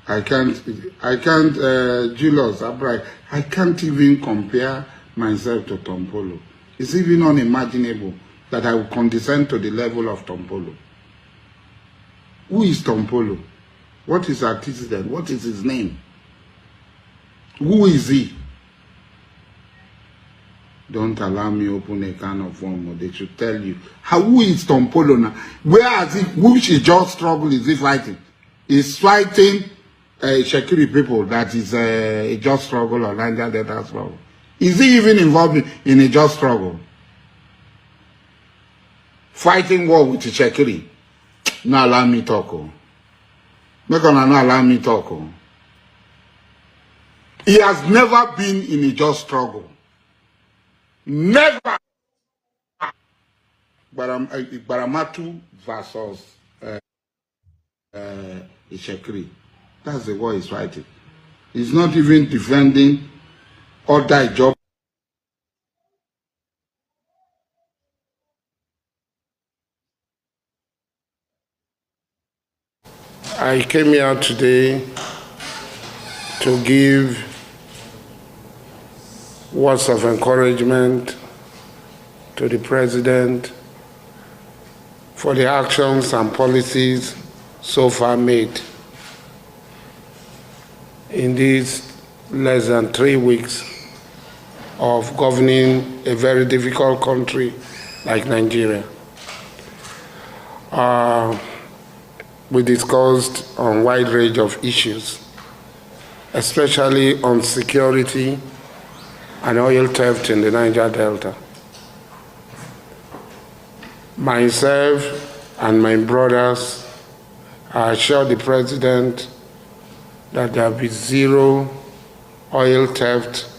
Julius Abrai, I can't even compare myself to Tompolo. It's even unimaginable that I will condescend to the level of Tompolo. Who is Tompolo? What is her antecedent? What is his name? Who is he? Don't allow me open a can of worms. They should tell you. Who is Tompolo now? Where is he? Which is just struggle is he fighting? He's fighting Shekiri people that is a just struggle or Niger Delta struggle. Is he even involved in a just struggle? Fighting war with Shekiri. No allow me talk. Make on no allow me talk. He has never been in a just struggle. Never. Baramatu versus Shekiri. That's the war he's fighting. He's not even defending other job. I came here today to give words of encouragement to the President for the actions and policies so far made in these less than 3 weeks of governing a very difficult country like Nigeria. We discussed on a wide range of issues, especially on security and oil theft in the Niger Delta. Myself and my brothers, I assured the President that there will be zero oil theft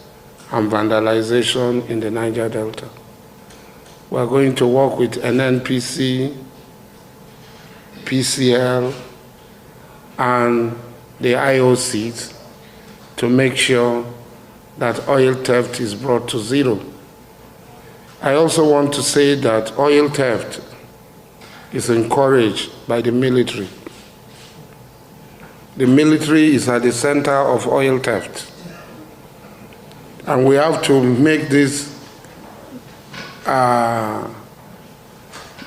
and vandalization in the Niger Delta. We are going to work with NNPC, PCL, and the IOCs to make sure that oil theft is brought to zero. I also want to say that oil theft is encouraged by the military. The military is at the center of oil theft. And we have to make this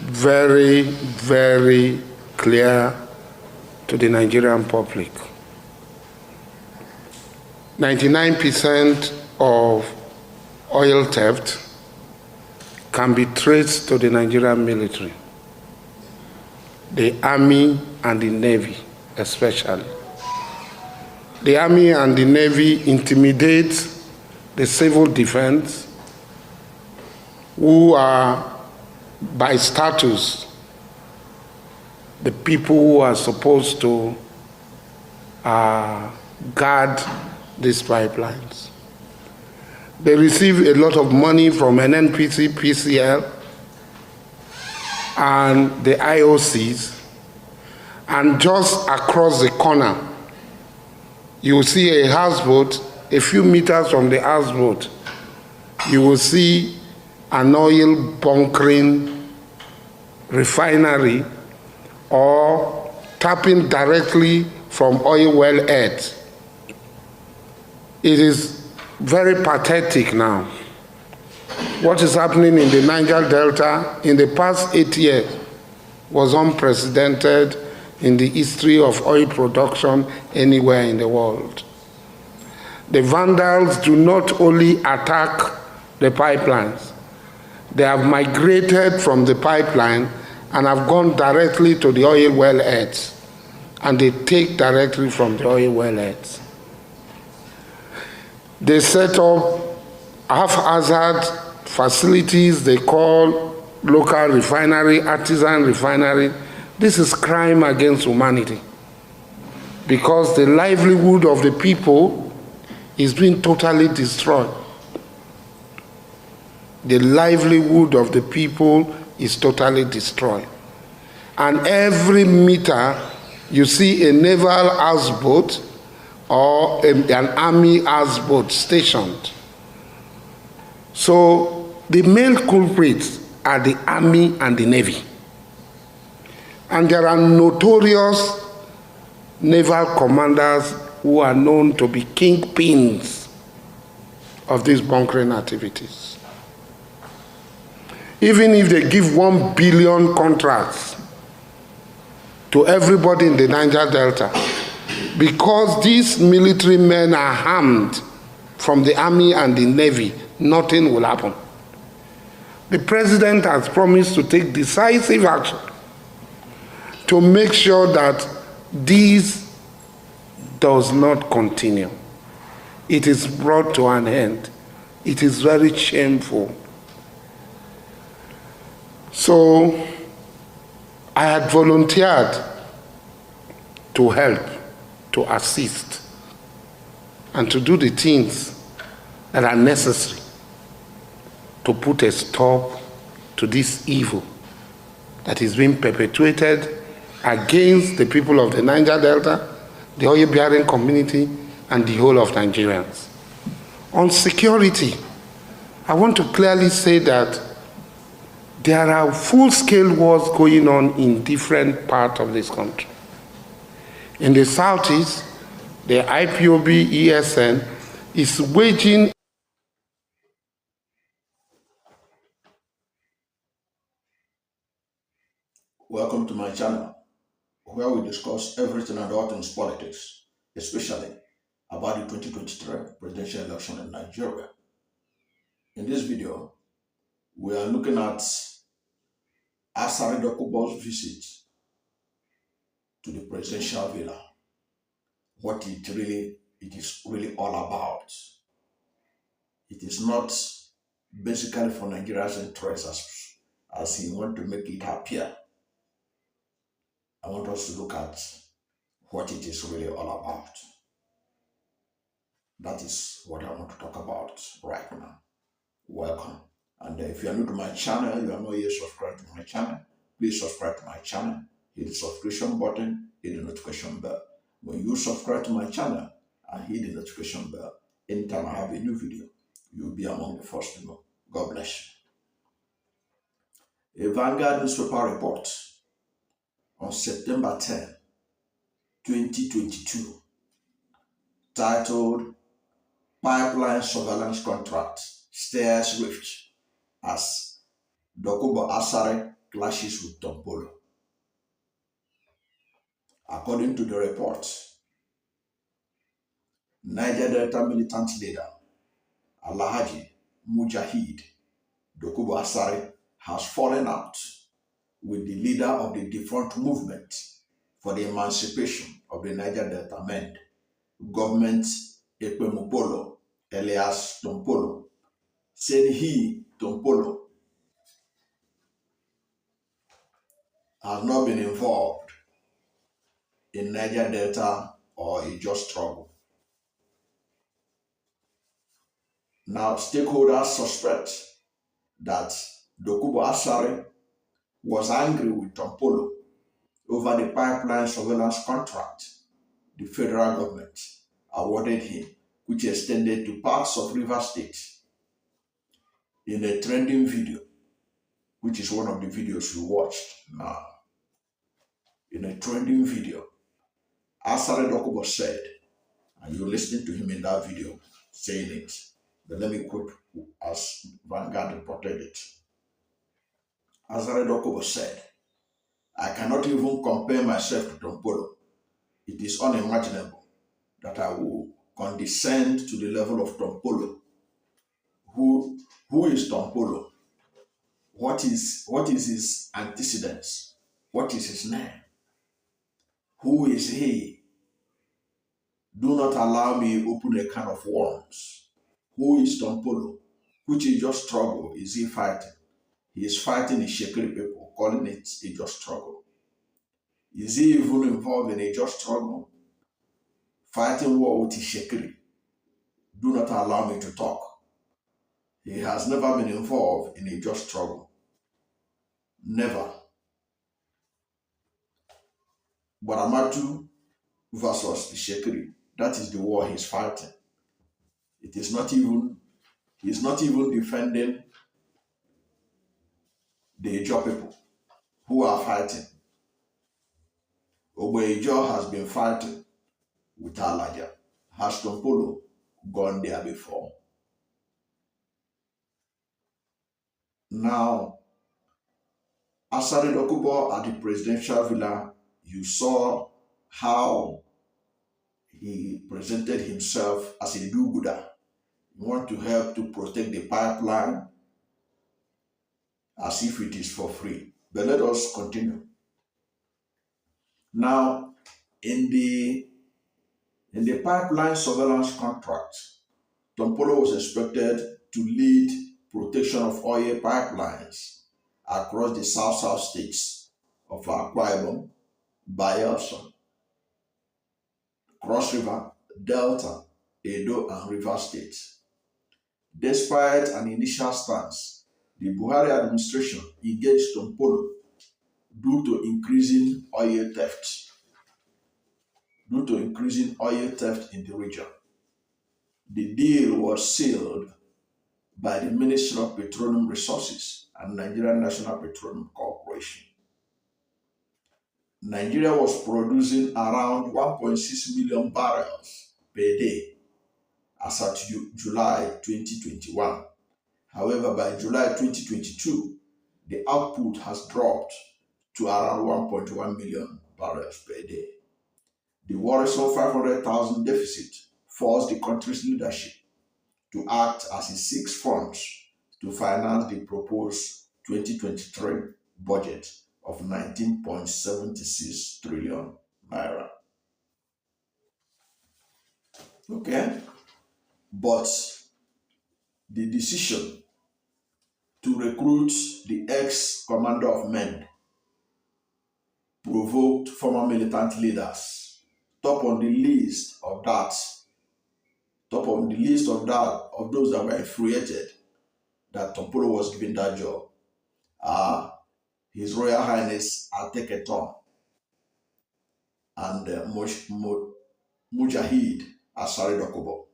very, very clear to the Nigerian public. 99% of oil theft can be traced to the Nigerian military, the Army and the Navy especially. The Army and the Navy intimidate the civil defense, who are by status the people who are supposed to guard these pipelines. They receive a lot of money from NNPC, PCL, and the IOCs, and just across the corner, you will see a houseboat. A few meters from the houseboat, you will see an oil bunkering refinery or tapping directly from oil well heads. It is very pathetic now. What is happening in the Niger Delta in the past 8 years was unprecedented in the history of oil production anywhere in the world. The vandals do not only attack the pipelines, they have migrated from the pipeline and have gone directly to the oil well heads, and they take directly from the oil well heads. They set up haphazard facilities they call local refinery, artisan refinery. This is crime against humanity, because the livelihood of the people is being totally destroyed. The livelihood of the people is totally destroyed. And every meter, you see a naval houseboat or an army houseboat stationed. So the main culprits are the Army and the Navy. And there are notorious naval commanders who are known to be kingpins of these bunkering activities. Even if they give 1 billion contracts to everybody in the Niger Delta, because these military men are armed from the army and the navy, nothing will happen. The president has promised to take decisive action to make sure that this does not continue. It is brought to an end. It is very shameful. So I had volunteered to help, to assist, and to do the things that are necessary to put a stop to this evil that is being perpetuated against the people of the Niger Delta, the oil-bearing community, and the whole of Nigerians. On security, I want to clearly say that there are full-scale wars going on in different parts of this country. In the southeast, the IPOB ESN is waging. Welcome to my channel, where we discuss everything and all things politics, especially about the 2023 presidential election in Nigeria. In this video, we are looking at Asari Dokubo's visit to the Presidential Villa, what it is really all about. It is not basically for Nigeria's interests as he want to make it appear. I want us to look at what it is really all about. That is what I want to talk about right now. Welcome. And if you are new to my channel, you are not yet subscribed to my channel, please subscribe to my channel. Hit the subscription button, hit the notification bell. When you subscribe to my channel and hit the notification bell, anytime I have a new video, you'll be among the first to know. God bless you. A Vanguard newspaper report on September 10, 2022, titled Pipeline Surveillance Contract Stirs Rift as Dokubo Asari clashes with Tompolo. According to the report, Niger Delta militant leader Alhaji Mujahid Dokubo Asari has fallen out with the leader of the defunct movement for the emancipation of the Niger Delta men, Government Ekpemopolo, alias Tompolo, said he, Tompolo, has not been involved in Niger Delta or a just struggle. Now, stakeholders suspect that Dokubo Asari was angry with Tompolo over the pipeline surveillance contract the federal government awarded him, which extended to parts of Rivers State. In a trending video, which is one of the videos you watched now, in a trending video, Asari Dokubo said, and you're listening to him in that video saying it, but let me quote as Vanguard reported it. Asari Dokubo said, I cannot even compare myself to Tompolo. It is unimaginable that I will condescend to the level of Tompolo. Who is Tompolo? What is his antecedents? What is his name? Who is he? Do not allow me open a can of worms. Who is Tompolo? Which a just struggle is he fighting? He is fighting the Shekiri people, calling it a just struggle. Is he even involved in a just struggle? Fighting war with the Shekiri. Do not allow me to talk. He has never been involved in a just struggle. Never. But Amatu versus the Shekiri, that is the war he's fighting. It is not even, he's not even defending the Ijaw people who are fighting Oboijo has been fighting with Alaja. Has Tompolo gone there before? Now, Asari Dokubo at the Presidential Villa, you saw how he presented himself as a do-gooder. He want to help to protect the pipeline as if it is for free. But let us continue. Now, in the pipeline surveillance contract, Tompolo was expected to lead protection of oil pipelines across the south-south states of Akwa Ibom, Bayelsa, Cross River, Delta, Edo, and River states. Despite an initial stance, the Buhari administration engaged Tompolo due to increasing oil theft. Due to increasing oil theft in the region. The deal was sealed by the Ministry of Petroleum Resources and Nigerian National Petroleum Corporation. Nigeria was producing around 1.6 million barrels per day as at July 2021. However, by July 2022, the output has dropped to around 1.1 million barrels per day. The worrisome 500,000 deficit forced the country's leadership to act as it seeks funds to finance the proposed 2023 budget of 19.76 trillion naira. Okay? But the decision to recruit the ex-commander of men provoked former militant leaders. Top on the list of those that were infuriated that Tompolo was given that job are His Royal Highness Ateketon and Mujahid Asari Dokubo,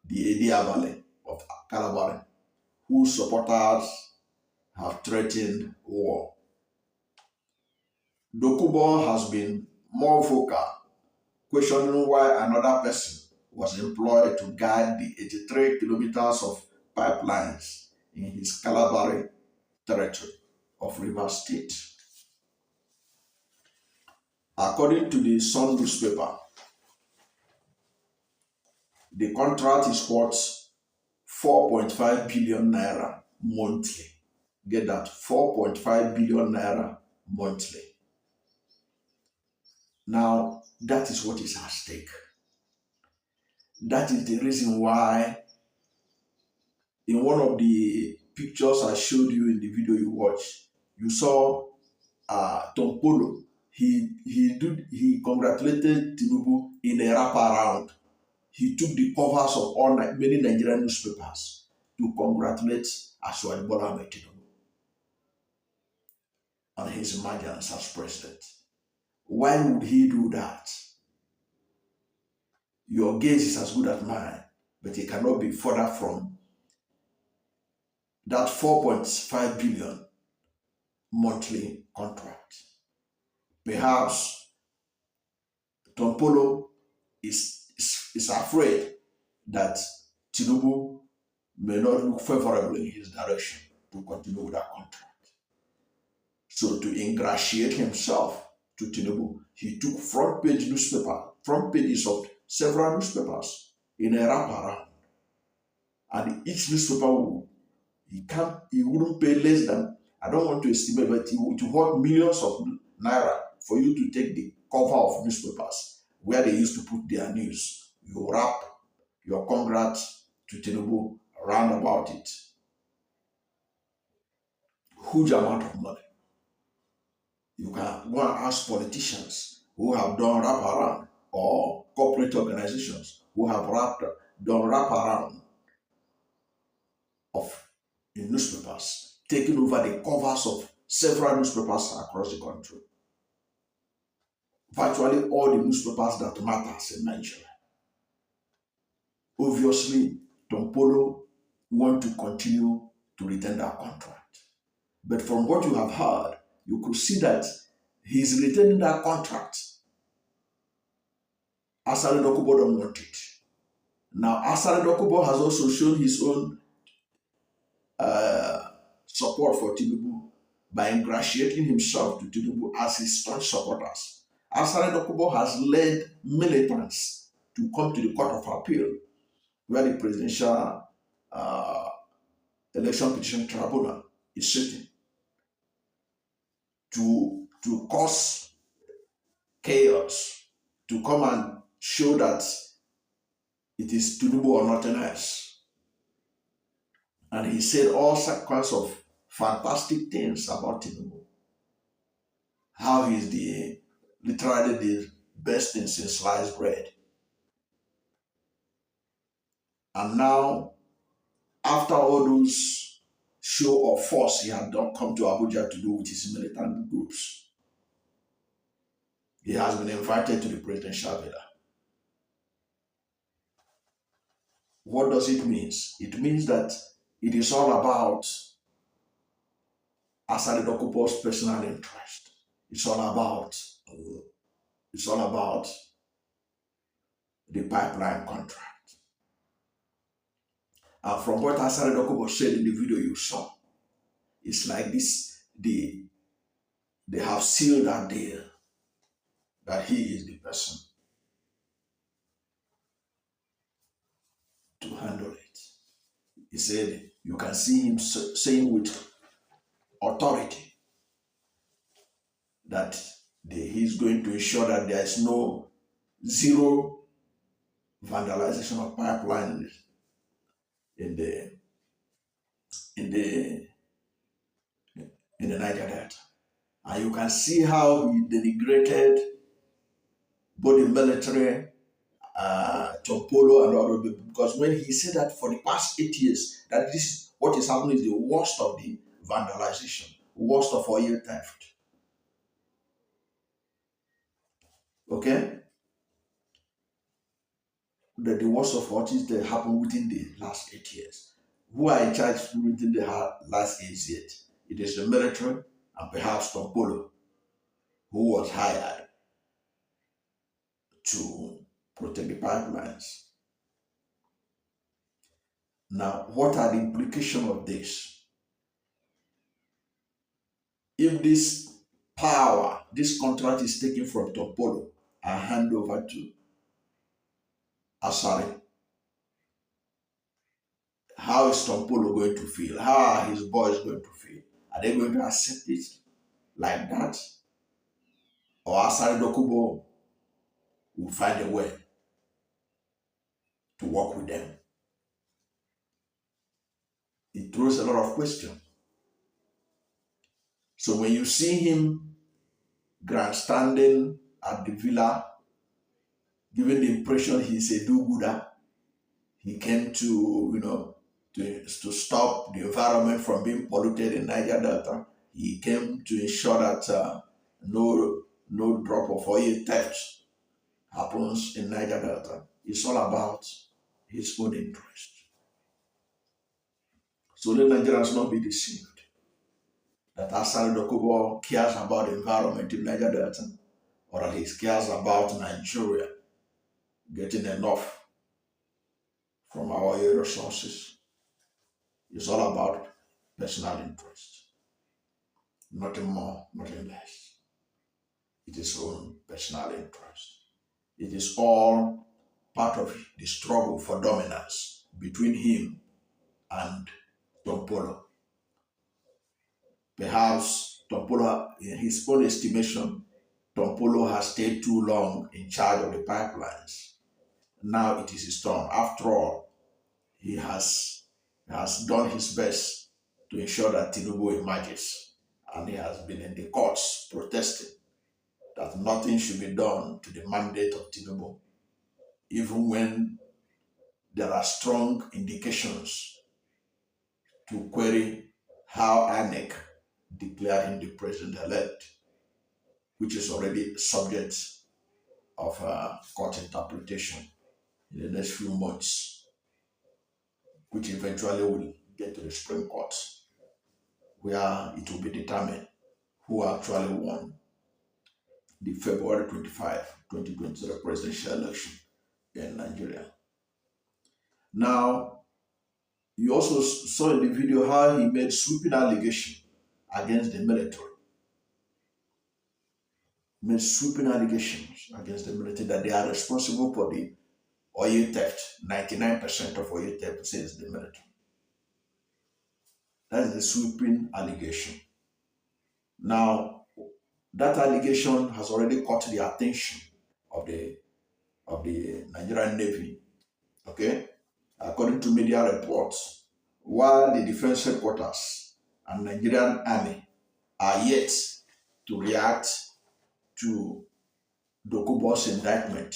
the Ediabale of Calabar, whose supporters have threatened war. Dokubo has been more vocal, questioning why another person was employed to guide the 83 kilometers of pipelines in his Calabar territory of Rivers State. According to the Sun newspaper, the contract is worth 4.5 billion naira monthly. Get that? 4.5 billion naira monthly. Now, that is what is at stake. That is the reason why in one of the pictures I showed you in the video you watched, you saw Tompolo. He congratulated Tinubu in a wraparound. He took the covers of many Nigerian newspapers to congratulate Asari Bola Ahmed Tinubu on his emergence as president. Why would he do that? Your gaze is as good as mine, but it cannot be further from that 4.5 billion monthly contract. Perhaps Tompolo is afraid that Tinubu may not look favorably in his direction to continue with that contract. So to ingratiate himself to Tinubu, he took front pages of several newspapers in a wraparound. And each newspaper he wouldn't pay less than, I don't want to estimate, but it would worth millions of naira for you to take the cover of newspapers where they used to put their news. You wrap your congrats to Tinubu round about it. Huge amount of money. You can go and ask politicians who have done wraparound or corporate organizations who have done wraparound of newspapers, taking over the covers of several newspapers across the country. Virtually all the newspapers that matters in Nigeria. Obviously, Tompolo want to continue to retain that contract. But from what you have heard, you could see that He's retaining that contract. Asari Dokubo don't want it. Now, Asari Dokubo has also shown his own support for Tinubu by ingratiating himself to Tinubu as his staunch supporters. Asari Dokubo has led militants to come to the Court of Appeal, where the Presidential Election Petition Tribunal is sitting, to cause chaos, to come and show that it is Tinubu or nothing else. And he said all kinds of fantastic things about Tinubu. How he's literally the best thing since sliced bread. And now, after all those show of force he had not come to Abuja to do with his militant groups, he has been invited to the Presidential Villa. What does it mean? It means that it is all about Asari Dokubo's personal interest. It's all about the pipeline contract. And from what Asari Dokubo said in the video you saw, it's like this: they have sealed that deal that he is the person to handle it. He said you can see him saying with authority that he's going to ensure that there is zero vandalization of pipelines in the Niger Delta. And you can see how he denigrated both the military, Chopolo and all of them, because when he said that for the past 8 years, that this is what is happening is the worst of the vandalization, worst of oil theft. Okay? The worst of what is that happened within the last 8 years. Who are in charge within the last 8 years? It is the military and perhaps Dokubo, who was hired to protect the pipelines. Now, what are the implications of this? If this power, this contract is taken from Dokubo and handed over to Asari, how is Dokubo going to feel? How are his boys going to feel? Are they going to accept it like that? Or Asari Dokubo will find a way to work with them? It throws a lot of questions. So when you see him grandstanding at the villa, giving the impression he's a do-gooder, he came to stop the environment from being polluted in Niger Delta. He came to ensure that no drop of oil theft happens in Niger Delta. It's all about his own interest. So let Nigerians not be deceived that Asari Dokubo cares about the environment in Niger Delta, or that he cares about Nigeria getting enough from our oil resources. It's all about personal interest. Nothing more, nothing less. It is own personal interest. It is all part of the struggle for dominance between him and Dokubo. Perhaps Dokubo, in his own estimation, Dokubo has stayed too long in charge of the pipelines. Now it is his turn. After all, he has done his best to ensure that Tinubu emerges, and he has been in the courts protesting that nothing should be done to the mandate of Tinubu, even when there are strong indications to query how INEC declared him the president-elect, which is already subject of court interpretation in the next few months, which eventually will get to the Supreme Court, where it will be determined who actually won the February 25, 2023 presidential election in Nigeria. Now, you also saw in the video how he made sweeping allegations against the military. Made sweeping allegations against the military that they are responsible for the oil theft. 99% of oil theft says the military. That is the sweeping allegation. Now, that allegation has already caught the attention of the Nigerian Navy. Okay, according to media reports, while the defense headquarters and Nigerian Army are yet to react to Dokubo's indictment,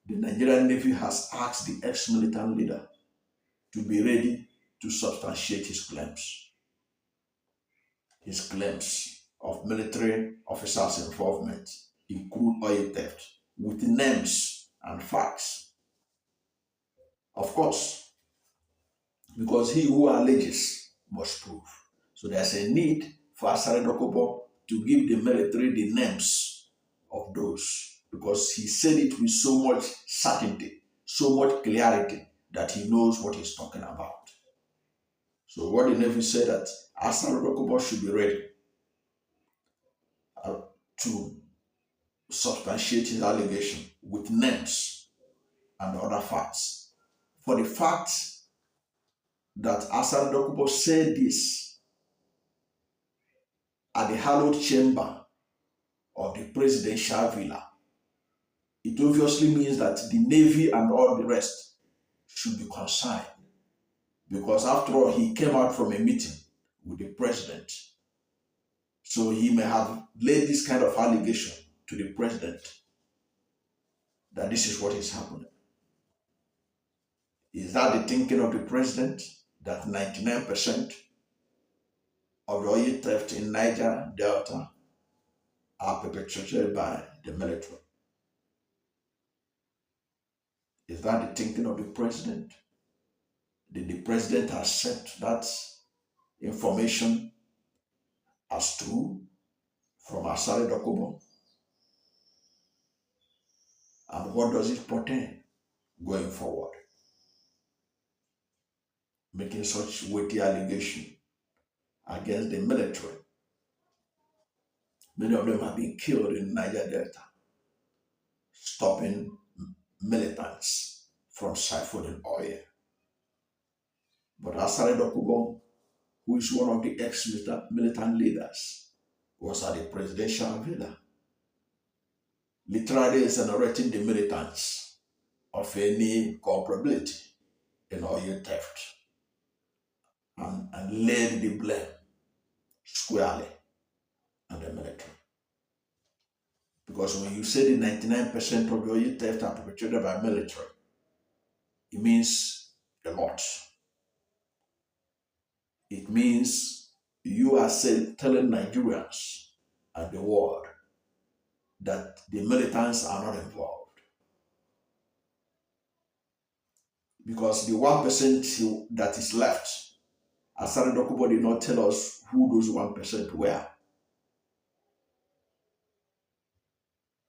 the Nigerian Navy has asked the ex-militant leader to be ready to substantiate his claims of military officers' involvement in crude oil theft with names and facts. Of course, because he who alleges must prove. So there's a need for Asari Dokubo to give the military the names of those, because he said it with so much certainty, so much clarity that he knows what he's talking about. So what the Navy said that Asari Dokubo should be ready to substantiate his allegation with names and other facts. For the fact that Asari Dokubo said this at the hallowed chamber of the Presidential Villa, it obviously means that the Navy and all the rest should be concerned, because after all, he came out from a meeting with the president. So he may have laid this kind of allegation to the president that this is what is happening. Is that the thinking of the president, that 99% of the oil theft in Niger Delta are perpetrated by the military? Is that the thinking of the president? Did the president accept that information as true from Asari Dokubo? And what does it portend going forward? Making such weighty allegation against the military. Many of them have been killed in Niger Delta, stopping militants from siphoning oil. But Asari Dokubo, who is one of the ex-militant leaders, was at the Presidential Villa, literally exonerating the militants of any culpability in oil theft, and laid the blame squarely on the military. Because when you say the 99% of the oil theft are perpetrated by military, it means a lot. It means you are telling Nigerians and the world that the militants are not involved. Because the 1% that is left, Asari Dokubo did not tell us who those 1% were.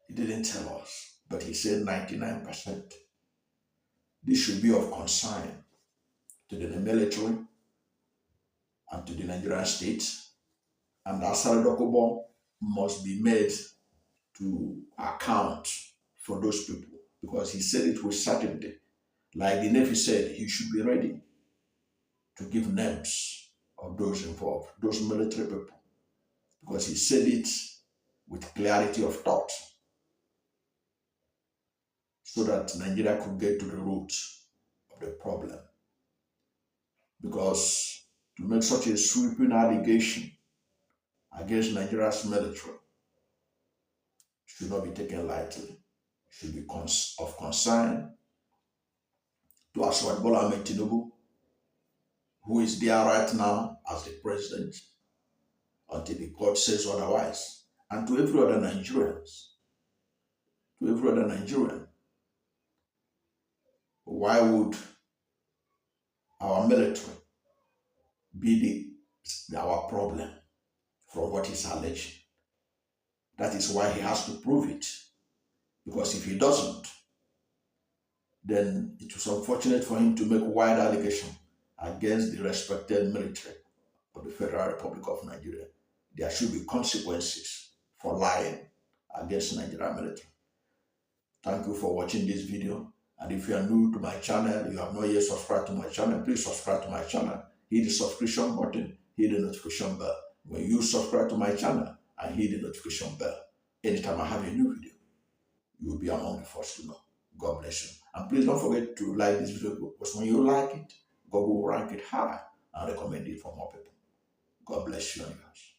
He didn't tell us, but he said 99%. This should be of concern to the military and to the Nigerian state, and Asari Dokubo must be made to account for those people, because he said it with certainty. Like the Navy said, he should be ready to give names of those involved, those military people, because he said it with clarity of thought, so that Nigeria could get to the root of the problem. Because to make such a sweeping allegation against Nigeria's military should not be taken lightly, should be of concern to Asari Bola Ahmed Tinubu, who is there right now as the president, until the court says otherwise, and to every other Nigerians, Why would our military be our problem from what is alleged? That is why he has to prove it. Because if he doesn't, then it was unfortunate for him to make wide allegation against the respected military of the Federal Republic of Nigeria. There should be consequences for lying against Nigerian military. Thank you for watching this video. And if you are new to my channel, you have not yet subscribed to my channel, please subscribe to my channel. Hit the subscription button, hit the notification bell. When you subscribe to my channel and hit the notification bell, anytime I have a new video, you will be among the first to know. God bless you. And please don't forget to like this video, because when you like it, God will rank it high and recommend it for more people. God bless you and yours.